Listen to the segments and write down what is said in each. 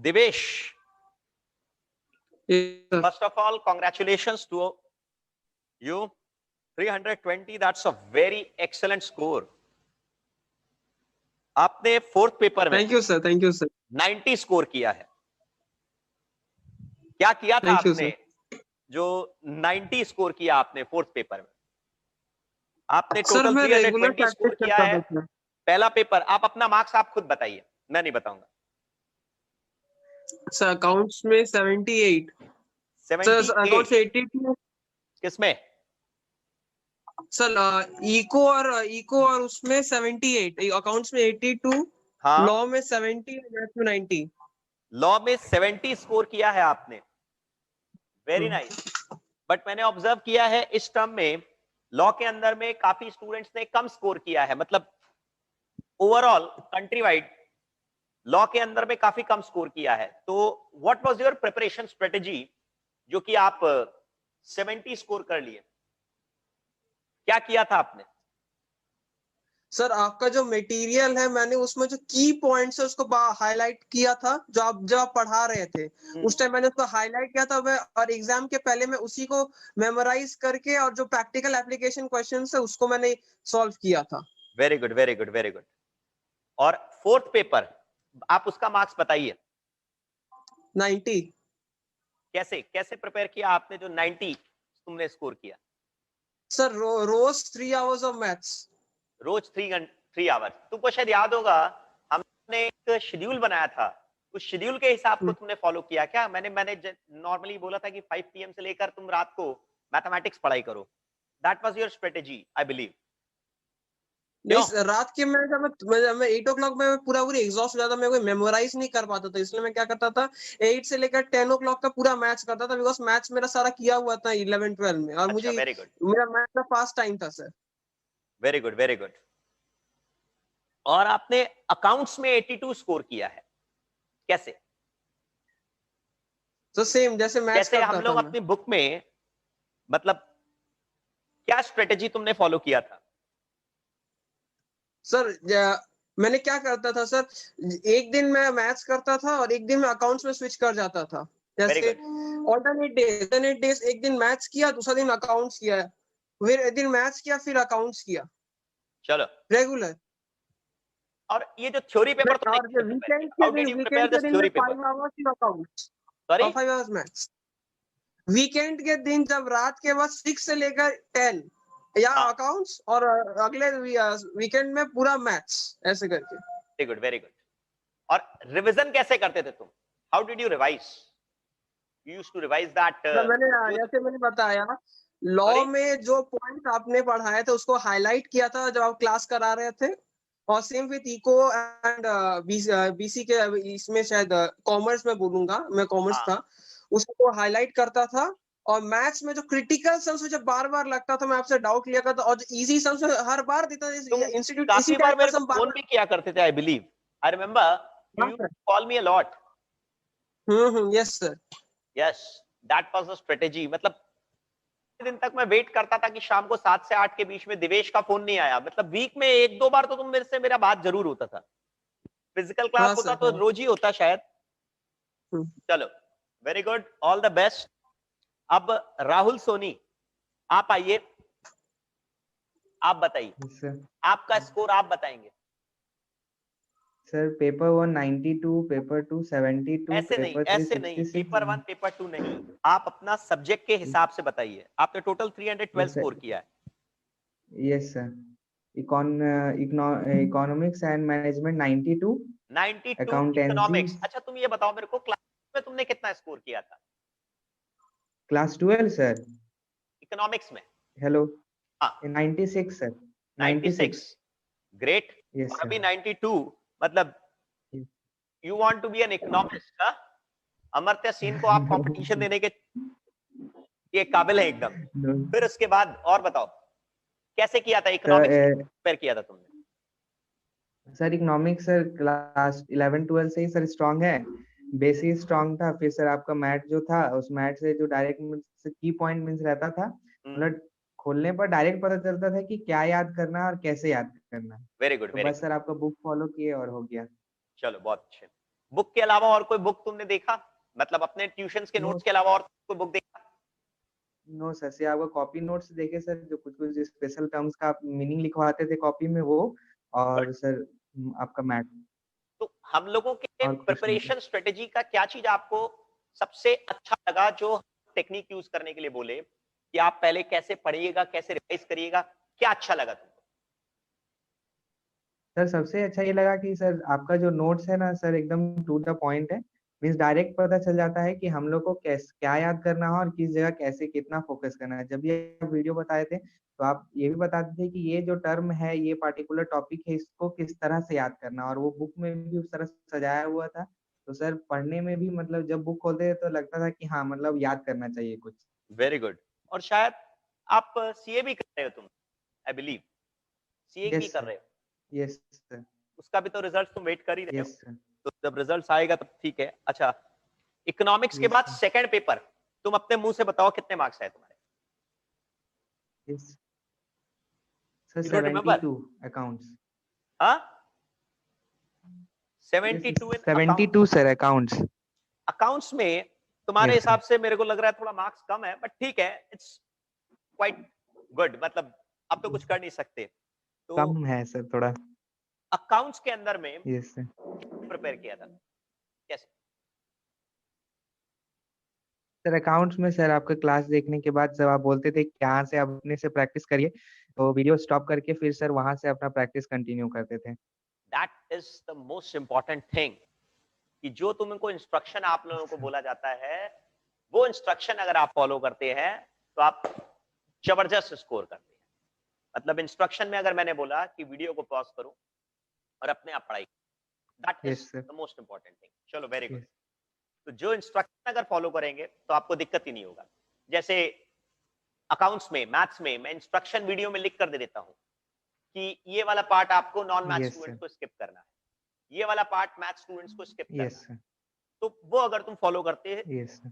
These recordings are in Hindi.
Divesh, Yes, sir. first of all, congratulations to you. 320, that's a very excellent score. आपने फोर्थ पेपर में Thank you, sir. Thank you, sir. 90 score किया है। क्या किया था Thank you, आपने sir. जो 90 स्कोर किया आपने फोर्थ पेपर में? आपने Sir, टोटल मैं regular 320 स्कोर practice किया करता है। था, sir. पहला पेपर, आप अपना मार्क्स आप खुद बताइए, मैं नहीं बताऊंगा। Sir, accounts में 78. Sir, 78 accounts 82. किसमें? Sir, eco और उसमें 78. Accounts में 82. हाँ, Law में 70 और math में 90. लॉ में 70 स्कोर किया है आपने, वेरी नाइस। बट मैंने ऑब्जर्व किया है इस टर्म में लॉ के अंदर में काफी स्टूडेंट्स ने कम स्कोर किया है, मतलब ओवरऑल कंट्री वाइड लॉ के अंदर में काफी कम स्कोर किया है। तो what was your preparation strategy जो कि आप 70 स्कोर कर लिए? क्या किया था आपने? सर, आपका जो मटेरियल है मैंने उसमें जो की पॉइंट्स है उसको हाईलाइट किया था, जब आप पढ़ा रहे थे उस टाइम मैंने उसको हाईलाइट किया था और एग्जाम के पहले मैं उसी को मेमोराइज करके और जो प्रैक्टिकल एप्लीकेशन क्वेश्चंस है उसको मैंने सॉल्व किया था। Very good, very good, very good. और फोर्थ पेपर आप उसका मार्क्स बताइए। 90। कैसे कैसे प्रिपेयर किया आपने जो 90 तुमने स्कोर किया? सर, रोज 3 आवर्स ऑफ मैथ्स। रोज 3 आवर्स। तुमको शायद याद होगा हमने एक शेड्यूल बनाया था, उस शेड्यूल के हिसाब को तुमने फॉलो किया क्या? मैंने नॉर्मली बोला था कि 5 PM से लेकर तुम रात को मैथमेटिक्स पढ़ाई करो। That was your strategy I believe. नहीं, रात के मैं 8 o'clock में पूरा एग्जॉस्ट हो जाता, मैं कोई मेमोराइज नहीं कर पाता था, इसलिए मैं क्या करता था 8 से लेकर 10 o'clock का पूरा मैथ्स करता था, बिकॉज मैथ्स मेरा सारा किया हुआ था 11-12 में, और अच्छा, मुझे वेरी गुड, मेरा मैथ का फास्ट टाइम था sir. Very good, very good. और आपने अकाउंट्स में 82 स्कोर किया है, कैसे? तो सेम जैसे मैथ्स जैसे हम करता था लोग मैं। अपनी बुक में, मतलब क्या स्ट्रेटेजी तुमने फॉलो किया था? सर, मैंने क्या करता था सर, एक दिन मैं मैथ्स करता था और एक दिन मैं अकाउंट्स में स्विच कर जाता था, वेरी जैसे गुड, ऑल्टरनेट डेज एक दिन मैथ्स किया, दूसरा दिन अकाउंट्स किया, फिर एक दिन मैथ्स किया, फिर अकाउंट्स किया, चलो। रेगुलर। और ये जो थ्योरी पेपर तुमने और कैसे प्रिपेयर वीकेंड किया? के हाउ डिड दिन यू प्रिपेयर दिस में theory paper? 5 hours accounts sorry, और 5 आवर्स मैथ्स। वीकेंड के दिन जब रात के बाद 6 से लेकर 10 या हाँ, अकाउंट्स, और अगले वीकेंड में पूरा मैथ्स, ऐसे करके। Very good, very good. और रिवीजन कैसे करते थे तुम? How did you revise? You used to revise that जो, जैसे मैंने बताया, लॉ सॉरी, में जो पॉइंट आपने पढ़ाए थे उसको हाईलाइट किया था जब आप क्लास करा रहे थे, और same with eco and BC के, इसमें शायद कॉमर्स में बोलूंगा, मैं कॉमर्स हाँ, था, उसको हाईलाइट करता था। और मैथ्स में जो क्रिटिकल सम्स मुझे बार बार लगता था, मैं आपसे डाउट लिया करता, और जो इजी सम्स हर बार देता तुम था इंस्टीट्यूट, इसी काफी बार टाइप का मेरे को सम बार फोन भी किया करते थे I believe. I remember you used बार। To call me a lot. Yes sir. Yes, that was the strategy. मतलब दिन तक मैं वेट करता था कि शाम को 7 से 8 के बीच में दिवेश का फोन नहीं आया, मतलब वीक में 1-2 बार तो तुम मेरे से मेरा बात जरूर होता था। फिजिकल क्लास हाँ होता सर, तो हाँ। रोज ही होता शायद। चलो, very good, all the best. अब राहुल सोनी, आप आइए, आप बताइए, सर आपका स्कोर आप बताएंगे। सर पेपर 1 92, पेपर 2 72, ऐसे नहीं, पेपर 3 ऐसे नहीं, 66। पेपर 1 पेपर 2 नहीं, आप अपना सब्जेक्ट के हिसाब से बताइए। आपने टोटल 312 यस स्कोर सर, किया है। Yes sir. Economics and management 92, 92 accountancy economics. अच्छा तुम ये बताओ मेरे को, क्लास में तुमने कितना स्कोर किया था क्लास 12 सर। इकोनॉमिक्स में? हेलो, हाँ, 96 सर, 96, 96। ग्रेट। यस और सर। अभी 92, मतलब you want to be an economist? Amartya Sen को आप कंपटीशन देने के ये काबिल है एकदम। फिर उसके बाद और बताओ, कैसे किया था इकोनॉमिक्स, प्रिपेयर किया था तुमने? सर इकोनॉमिक्स सर क्लास 11 12 से ही सर स्ट्रांग है, बेसिक स्ट्रांग था। फिर सर आपका मैथ जो था, उस मैथ से जो डायरेक्ट की पॉइंट मींस रहता था, मतलब खोलने पर डायरेक्ट पता चलता था कि क्या याद करना है और कैसे याद करना है। वेरी गुड, तो वेरी बस गुड। सर आपका बुक फॉलो किए और हो गया। चलो बहुत अच्छे। बुक के अलावा और कोई बुक तुमने देखा, मतलब अपने ट्यूशंस के नो नोट्स के अलावा और कोई बुक देखा? नो सर, से आपका कॉपी नोट्स देखे सर, जो कुछ कुछ स्पेशल टर्म्स का मीनिंग लिखवाते थे कॉपी में वो, और सर आपका मैथ, तो हम लोगों के और कुछ नहीं सर। प्रिपरेशन स्ट्रेटेजी का क्या चीज आपको सबसे अच्छा लगा, जो टेक्निक यूज करने के लिए बोले कि आप पहले कैसे पढ़िएगा, कैसे रिवाइज करिएगा, क्या अच्छा लगा तुमको? सर सबसे अच्छा ये लगा कि सर आपका जो नोट्स है ना सर, एकदम टू द पॉइंट है। मीन्स डायरेक्ट पता चल जाता है कि हम लोग को कैसे क्या याद करना है और किस जगह कैसे कितना फोकस करना है। जब ये वीडियो बताए थे तो आप ये भी बताते थे कि ये जो टर्म है, ये पार्टिकुलर टॉपिक है, इसको किस तरह से याद करना, और वो बुक में भी उस तरह से सजाया हुआ था। तो सर पढ़ने में भी मतलब जब बुक खोलते थे तो लगता था कि हाँ मतलब याद करना चाहिए कुछ। Very good. और शायद आप सीए भी कर रहे हो तुम, आई बिलीव सीए भी यस कर सर। रहे हो, यस सर। उसका भी तो रिजल्ट तुम वेट कर ही रहे हो, यस सर। तो जब रिजल्ट आएगा तब ठीक है। अच्छा, इकोनॉमिक्स के यस बाद सर। सेकंड पेपर, तुम अपने मुंह से बताओ कितने मार्क्स आए तुम्हारे? Yes sir, you don't remember? 72 accounts. हाँ, यस 72 इन अकाउंट। 72 sir accounts. अकाउंट्स में तुम्हारे यस सर। हिसाब से मेरे को लग रहा है थोड़ा मार्क्स कम है, बट ठीक है, इट्स क्वाइट गुड। मतलब अब तो कुछ कर नहीं सकते। तो कम है सर थोड़ा। अकाउंट्स के अंदर में यस सर। प्रिपेयर किया था कैसे? सर अकाउंट्स में सर आपका क्लास देखने के बाद जब आप बोलते थे कि यहाँ से आप अपने से प्रैक्टिस करिए, तो वीडियो स्टॉप करके फिर सर वहां से अपना प्रैक्टिस कंटिन्यू करते थे। That is the most important thing, कि जो तुमको इंस्ट्रक्शन आप लोगों को सर। बोला जाता है, वो इंस्ट्रक्शन अगर आप फॉलो करते हैं तो आप जबरदस्त स्कोर करते हैं। मतलब इंस्ट्रक्शन में अगर मैंने बोला कि वीडियो को पॉज करो और अपने आप पढ़ाई, that is yes sir. The most important thing. चलो, वेरी गुड। यस। तो जो इंस्ट्रक्शन अगर फॉलो करेंगे तो आपको दिक्कत ही नहीं होगा। जैसे अकाउंट्स में, मैथ्स में, मैं इंस्ट्रक्शन वीडियो में लिख कर दे देता हूं कि ये वाला पार्ट आपको non math yes students sir. को स्किप करना है, ये वाला पार्ट मैथ स्टूडेंट्स को स्किप करना यस है। सर। तो वो अगर तुम फॉलो करते हैं यस सर।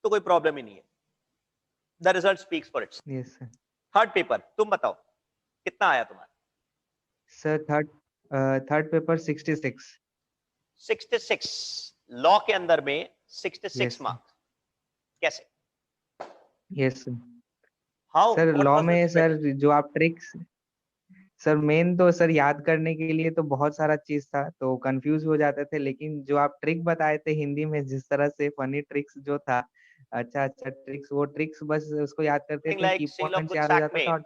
तो कोई प्रॉब्लम ही नहीं है। The result speaks for its. Yes sir. Third paper तुम बताओ कितना आया तुम्हारा? Sir third paper 66। 66। लॉ के अंदर में 66 यस सर। मार्क्स, कैसे? Yes sir. How, sir what law was the में सर स्ट्रेटजी? जो आप ट्रिक्स, सर मेन तो सर याद करने के लिए तो बहुत सारा चीज था, तो कंफ्यूज हो जाते थे, लेकिन जो आप ट्रिक बताए थे हिंदी में, जिस तरह से फनी ट्रिक्स जो था, अच्छा अच्छा ट्रिक्स, वो ट्रिक्स बस उसको याद करते थे, की like sale of points good याद हो सैक जाता में था। और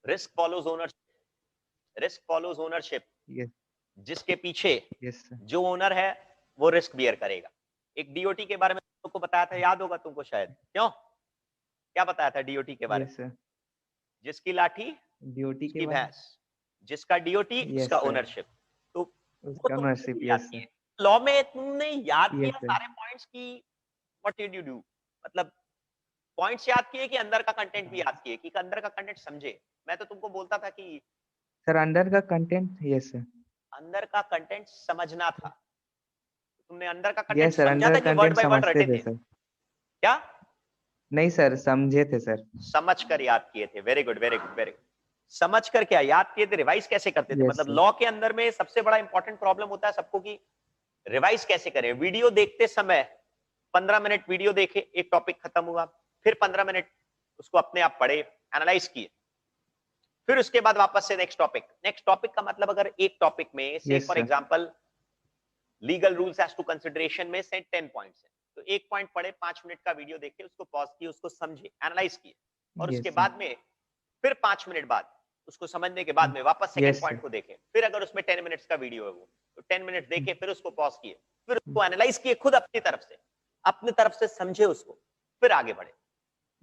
risk follows ownership, risk follows ownership. Yes. जिसके पीछे यस सर। जो ओनर है वो रिस्क बियर करेगा। एक डीओटी के बारे में तुमको बताया था, याद होगा तुमको शायद, क्यों? क्या बताया था डीओटी के बारे में? Yes sir. जिसकी लाठी ड्यूटी के उसकी बाद। भैंस, जिसका डीओटी उसका यस सर। ओनरशिप। तो वो उसका तुमने ओनरशिप। कैसे याद यस सर। किए? लॉ में तुमने याद यस किया सर। सारे पॉइंट्स की, व्हाट डिड यू डू? मतलब पॉइंट्स याद किए कि अंदर का कंटेंट भी याद किए, कि अंदर का कंटेंट समझे? मैं तो तुमको बोलता था कि सर अंडर का कंटेंट। Yes sir. अंदर का कंटेंट समझना था। तुमने अंदर का कंटेंट यस सर, समझा अंडर था का कि वर्ड कंटेंट बाय वर्ड समझते रटे थे थे? सर। क्या नहीं सर, समझे थे सर। समझ कर याद किए थे? Very good, very good, very good. समझ कर क्या याद किए थे? रिवाइज कैसे करते थे? यस मतलब सर। लॉ के अंदर में सबसे बड़ा इंपॉर्टेंट प्रॉब्लम होता है सबको कि रिवाइज कैसे करें। वीडियो देखते समय 15 मिनट वीडियो देखे, एक टॉपिक खत्म हुआ, फिर 15 मिनट उसको अपने आप पढ़े, एनालाइज किए, फिर उसके बाद वापस से नेक्स्ट टॉपिक। नेक्स्ट टॉपिक का मतलब अगर एक टॉपिक में से yes for sir. Example legal rules as to consideration में से 10 पॉइंट्स है, तो एक पॉइंट पढ़े, 5 मिनट का वीडियो देखे, उसको पॉज किए, उसको समझे, एनालाइज किए, और यस उसके सर। बाद में फिर 5 मिनट बाद उसको समझने के बाद में वापस सेकंड यस पॉइंट सर। को देखे। फिर अगर उसमें 10 मिनट्स का वीडियो है वो, तो 10 मिनट देखे, फिर उसको पॉज किए, फिर उसको एनालाइज किए खुद अपनी तरफ से समझे उसको, फिर आगे बढ़े।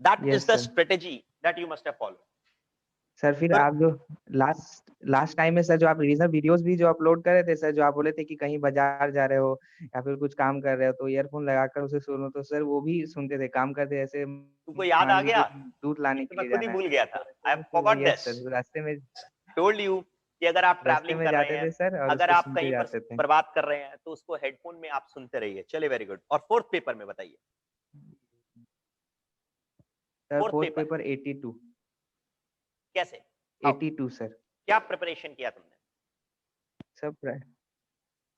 That is yes the sir. Strategy that you must have follow. Sir फिर फिर आप जो लास्ट लास्ट टाइम में सर जो आप रीजनल वीडियोस भी जो अपलोड कर रहे थे सर, जो आप बोले थे कि कहीं बाजार जा रहे हो या फिर कुछ काम कर रहे हो तो ईयरफोन लगाकर उसे सुनो, तो सर वो भी सुनते थे काम करते, ऐसे तुमको याद मान आ लीजिए गया? दूध ये लाने तो के मैं लिए खुद ही जाना है। भूल गया था। आई हैव तो forgot yes this. Sir, told you कि अगर आप रास्ते ट्रैवलिंग में कर रहे जाते हैं, थे सर और अगर उसको आप सुनते कहीं पर जाते थे। बर्बाद कर रहे हैं, तो उसको हेडफोन में आप सुनते रहिए। चलिए, वेरी गुड। और फोर्थ पेपर में बताइए। Sir fourth fourth paper paper 82। कैसे? हाउ? 82 सर। क्या प्रिपरेशन किया तुमने? सब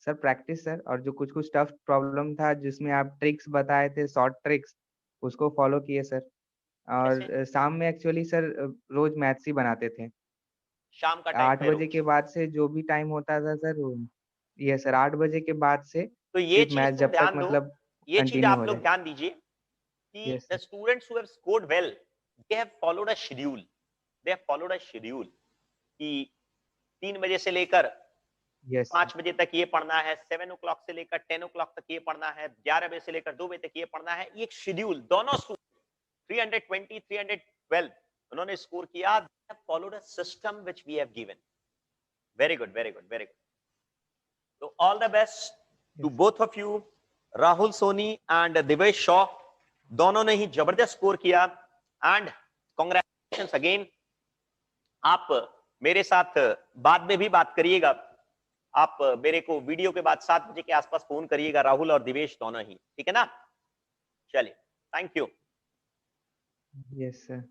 सर प्रैक्टिस सर, और जो कुछ कुछ टफ प्रॉब्लम था जिसमें आप ट्रिक्स बताए थे, शॉर्ट ट्रिक्स, उसको फॉलो किए सर। और कैसे? शाम में एक्चुअली सर रोज मैथ्स ही बनाते थे। शाम का टाइम 8 पे बजे रोज। के बाद से जो भी टाइम होता था सर, ये सर 8 बजे के बाद से तो ये सिर्फ चीज मैथ तुम जब तक ध्यान दो, मतलब ये चीज कंटिन्यू आप हो लोग जाए। ध्यान दीजिए कि yes the sir. Students who have scored well, they have followed a schedule, they have followed a schedule कि 3 बजे से लेकर यस सर। 5 बजे तक ये पढ़ना है, 7 o'clock से लेकर 10 o'clock तक ये पढ़ना है, 11 बजे से लेकर 2 बजे तक ये पढ़ना है। ये एक शेड्यूल दोनों 320 312 उन्होंने स्कोर किया, they have followed a system which we have given. Very good, very good, very good. So all the best to Yes. both of you, Rahul Soni and Divesh Shaw. दोनों ने ही जबरदस्त स्कोर किया एंड कांग्रेचुलेशंस अगेन। आप मेरे साथ बाद में भी बात करिएगा, आप मेरे को वीडियो के बाद 7 बजे के आसपास फोन करिएगा, राहुल और दिवेश दोनों ही, ठीक है ना? चलिए, thank you. Yes sir.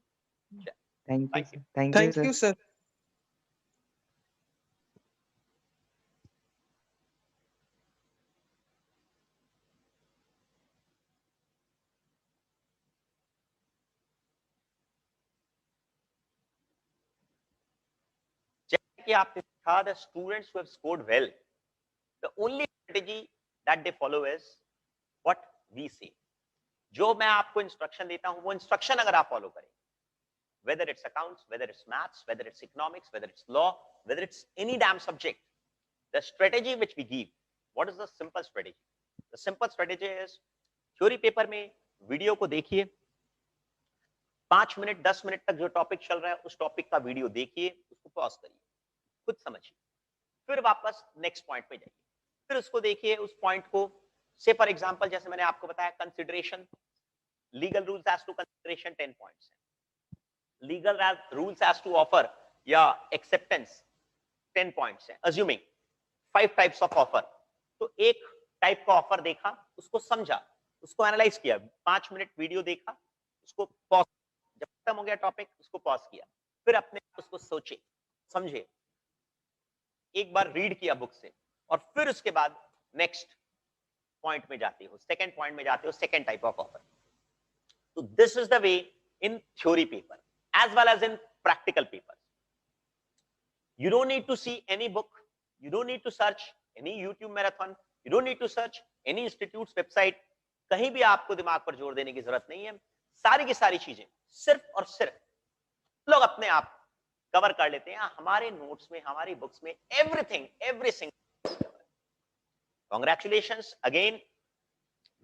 Thank you thank you. Sir. Thank you thank sir. You sir. जैसे कि आपने कहा, the students who have scored well, the only strategy that they follow is what we say. जो मैं आपको इंस्ट्रक्शन देता हूं वो इंस्ट्रक्शन अगर आप फॉलो करें, whether it's accounts, whether it's maths, whether it's economics, whether it's law, whether it's any damn subject, the strategy which we give, what is the simple strategy? The simple strategy is, theory paper में वीडियो को देखिए, 5 मिनट 10 मिनट तक जो टॉपिक चल रहा है उस टॉपिक का वीडियो देखिए, उसको पॉज करिए, खुद समझिए, फिर वापस नेक्स्ट पॉइंट पे जाइए, फिर उसको देखिए, उस पॉइंट को, से फॉर एग्जांपल जैसे मैंने आपको बताया consideration, legal rules as to consideration 10 points है, legal rules as to offer या एक्सेप्टेंस 10 पॉइंट्स है, अज्यूमिंग 5 टाइप्स ऑफ ऑफर, तो एक टाइप का ऑफर देखा, उसको समझा, उसको एनालाइज किया, 5 मिनट वीडियो देखा, उसको पॉज, जब खत्म हो गया टॉपिक उसको पॉज किया, फिर अपने उसको सोचे, समझे, एक बार रीड किया बुक से, और फिर उसके बाद नेक्स्ट पॉइंट में जाते हो, सेकंड पॉइंट में जाते हो, सेकंड टाइप ऑफ ऑफर। तो this is the way in theory paper as well as in practical paper. You don't need to see any book, you don't need to search any YouTube marathon, you don't need to search any institute's website, कहीं भी आपको दिमाग पर जोर देने की जरूरत नहीं है, सारी की सारी चीजें सिर्फ और सिर्फ लोग अपने आप कवर कर लेते हैं हमारे नोट्स में, हमारी बुक्स में, everything, every single. Congratulations again,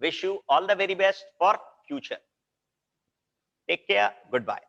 wish you all the very best for future. Take care, goodbye.